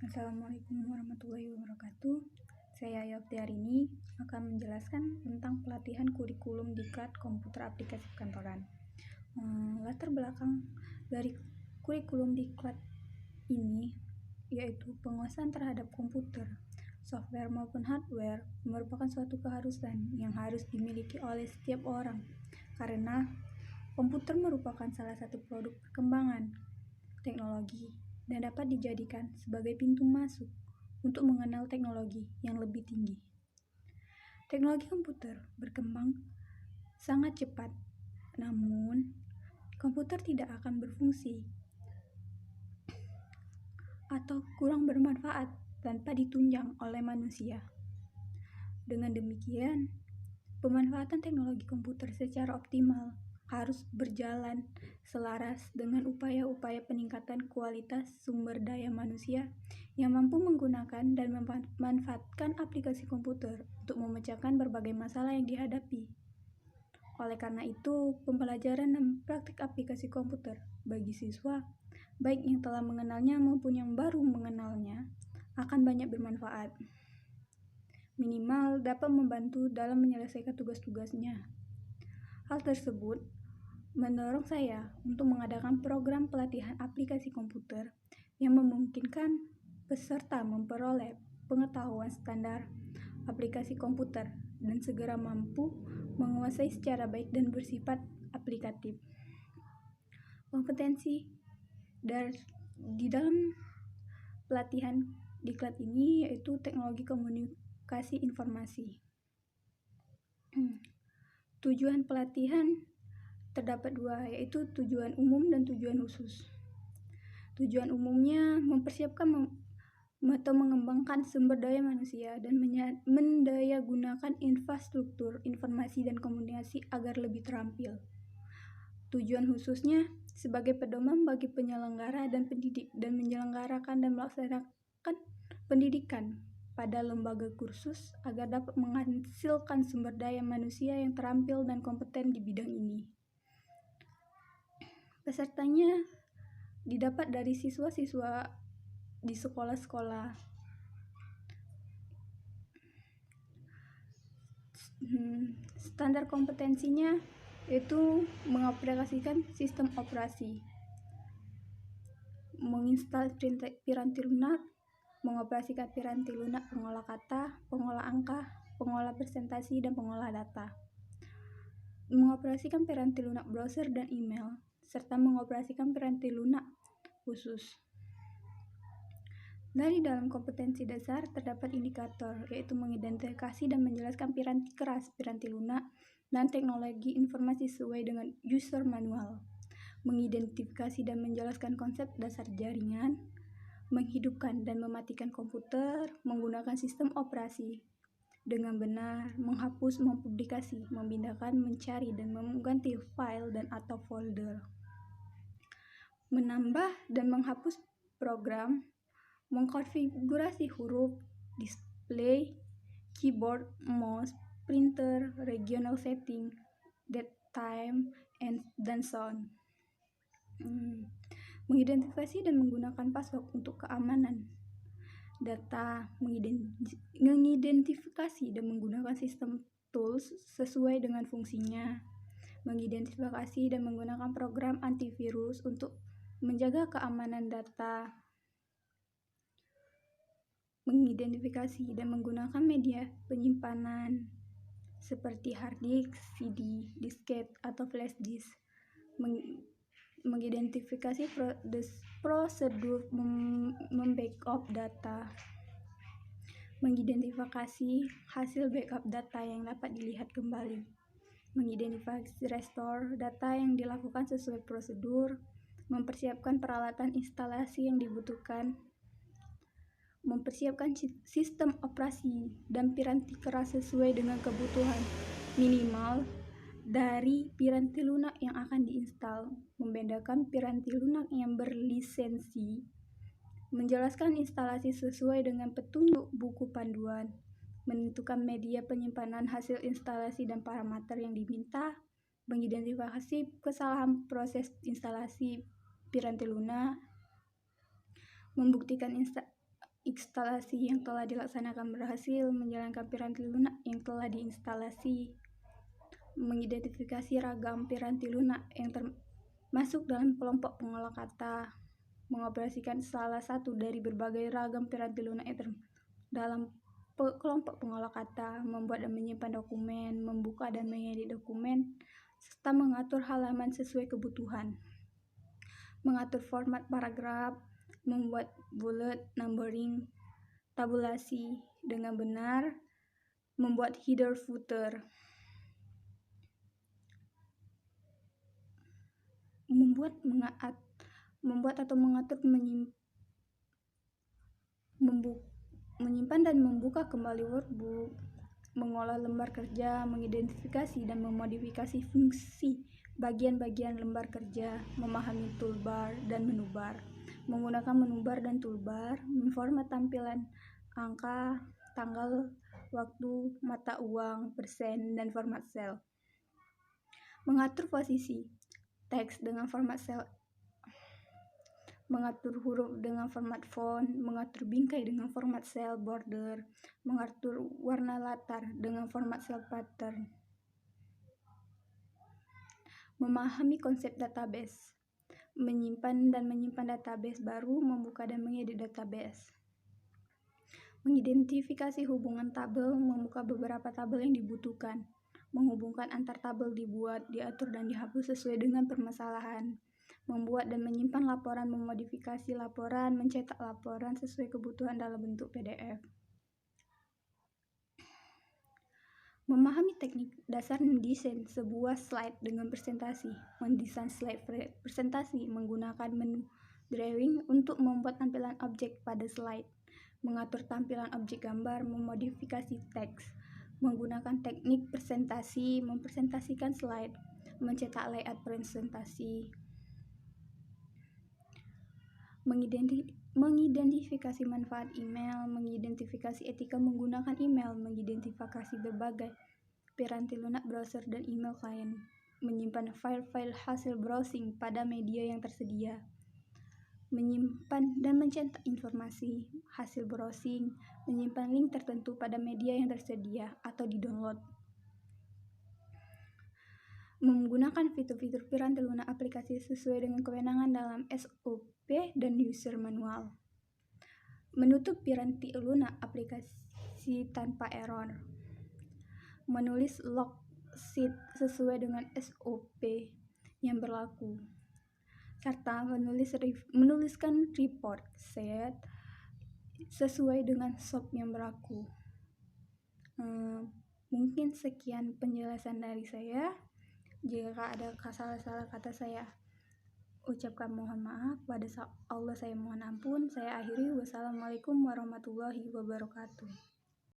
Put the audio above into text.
Assalamualaikum warahmatullahi wabarakatuh. Saya Yofti hari ini akan menjelaskan tentang pelatihan kurikulum diklat komputer aplikasi kantoran. Latar belakang dari kurikulum diklat ini yaitu penguasaan terhadap komputer, software maupun hardware merupakan suatu keharusan yang harus dimiliki oleh setiap orang karena komputer merupakan salah satu produk perkembangan teknologi dan dapat dijadikan sebagai pintu masuk untuk mengenal teknologi yang lebih tinggi. Teknologi komputer berkembang sangat cepat, namun komputer tidak akan berfungsi atau kurang bermanfaat tanpa ditunjang oleh manusia. Dengan demikian, pemanfaatan teknologi komputer secara optimal harus berjalan selaras dengan upaya-upaya peningkatan kualitas sumber daya manusia yang mampu menggunakan dan memanfaatkan aplikasi komputer untuk memecahkan berbagai masalah yang dihadapi. Oleh karena itu, pembelajaran dan praktik aplikasi komputer bagi siswa, baik yang telah mengenalnya maupun yang baru mengenalnya, akan banyak bermanfaat. Minimal dapat membantu dalam menyelesaikan tugas-tugasnya. Hal tersebut mendorong saya untuk mengadakan program pelatihan aplikasi komputer yang memungkinkan peserta memperoleh pengetahuan standar aplikasi komputer dan segera mampu menguasai secara baik dan bersifat aplikatif. Kompetensi di dalam pelatihan diklat ini yaitu teknologi komunikasi informasi. Tujuan pelatihan terdapat dua, yaitu tujuan umum dan tujuan khusus. Tujuan umumnya mempersiapkan atau mengembangkan sumber daya manusia dan mendayagunakan infrastruktur informasi dan komunikasi agar lebih terampil. Tujuan khususnya sebagai pedoman bagi penyelenggara dan pendidik dan menyelenggarakan dan melaksanakan pendidikan pada lembaga kursus agar dapat menghasilkan sumber daya manusia yang terampil dan kompeten di bidang ini. Pesertanya didapat dari siswa-siswa di sekolah-sekolah. Standar kompetensinya yaitu mengaplikasikan sistem operasi, menginstal piranti lunak, mengoperasikan piranti lunak pengolah kata, pengolah angka, pengolah presentasi, dan pengolah data, mengoperasikan piranti lunak browser dan email, serta mengoperasikan piranti lunak khusus. Dari dalam kompetensi dasar terdapat indikator, yaitu mengidentifikasi dan menjelaskan piranti keras, piranti lunak, dan teknologi informasi sesuai dengan user manual, mengidentifikasi dan menjelaskan konsep dasar jaringan, menghidupkan dan mematikan komputer, menggunakan sistem operasi dengan benar, menghapus, mempublikasi, memindahkan, mencari, dan mengganti file dan atau folder, menambah dan menghapus program, mengkonfigurasi huruf, display, keyboard, mouse, printer, regional setting, date time, dan sound. Mengidentifikasi dan menggunakan password untuk keamanan data, mengidentifikasi dan menggunakan sistem tools sesuai dengan fungsinya, mengidentifikasi dan menggunakan program antivirus untuk menjaga keamanan data, mengidentifikasi dan menggunakan media penyimpanan seperti hard disk, CD, disket, atau flash disk, mengidentifikasi prosedur membackup data, mengidentifikasi hasil backup data yang dapat dilihat kembali, mengidentifikasi restore data yang dilakukan sesuai prosedur, mempersiapkan peralatan instalasi yang dibutuhkan, mempersiapkan sistem operasi dan piranti keras sesuai dengan kebutuhan minimal dari piranti lunak yang akan diinstal, membedakan piranti lunak yang berlisensi, menjelaskan instalasi sesuai dengan petunjuk buku panduan, menentukan media penyimpanan hasil instalasi dan parameter yang diminta, mengidentifikasi kesalahan proses instalasi piranti lunak, membuktikan instalasi yang telah dilaksanakan berhasil menjalankan piranti lunak yang telah diinstalasi, mengidentifikasi ragam piranti lunak yang termasuk dalam kelompok pengolah kata, mengoperasikan salah satu dari berbagai ragam piranti lunak yang dalam kelompok pengolah kata, membuat dan menyimpan dokumen, membuka dan mengedit dokumen, serta mengatur halaman sesuai kebutuhan, mengatur format paragraf, membuat bullet, numbering, tabulasi dengan benar, membuat header footer, membuat atau mengatur menyimpan dan membuka kembali workbook, mengolah lembar kerja, mengidentifikasi dan memodifikasi fungsi bagian-bagian lembar kerja, memahami toolbar dan menu bar, menggunakan menu bar dan toolbar, memformat tampilan angka, tanggal, waktu, mata uang, persen, dan format sel, mengatur posisi teks dengan format sel, mengatur huruf dengan format font, mengatur bingkai dengan format sel border, mengatur warna latar dengan format sel pattern, memahami konsep database, menyimpan database baru, membuka dan mengedit database, mengidentifikasi hubungan tabel, membuka beberapa tabel yang dibutuhkan, menghubungkan antar tabel, dibuat, diatur, dan dihapus sesuai dengan permasalahan, membuat dan menyimpan laporan, memodifikasi laporan, mencetak laporan sesuai kebutuhan dalam bentuk PDF. Memahami teknik dasar mendesain sebuah slide dengan presentasi, mendesain slide presentasi menggunakan menu drawing untuk membuat tampilan objek pada slide, mengatur tampilan objek gambar, memodifikasi teks, menggunakan teknik presentasi, mempresentasikan slide, mencetak layout presentasi, mengidentifikasi manfaat email, mengidentifikasi etika menggunakan email, mengidentifikasi berbagai piranti lunak browser dan email klien, menyimpan file-file hasil browsing pada media yang tersedia, menyimpan dan mencetak informasi hasil browsing, menyimpan link tertentu pada media yang tersedia atau di-download, menggunakan fitur-fitur piranti lunak aplikasi sesuai dengan kewenangan dalam SOP dan user manual, menutup piranti lunak aplikasi tanpa error, menulis log sheet sesuai dengan SOP yang berlaku, serta menuliskan report sheet sesuai dengan SOP yang berlaku. Mungkin sekian penjelasan dari saya. Jika ada salah-salah kata saya ucapkan mohon maaf. Pada Allah saya mohon ampun. Saya akhiri. Wassalamualaikum warahmatullahi wabarakatuh.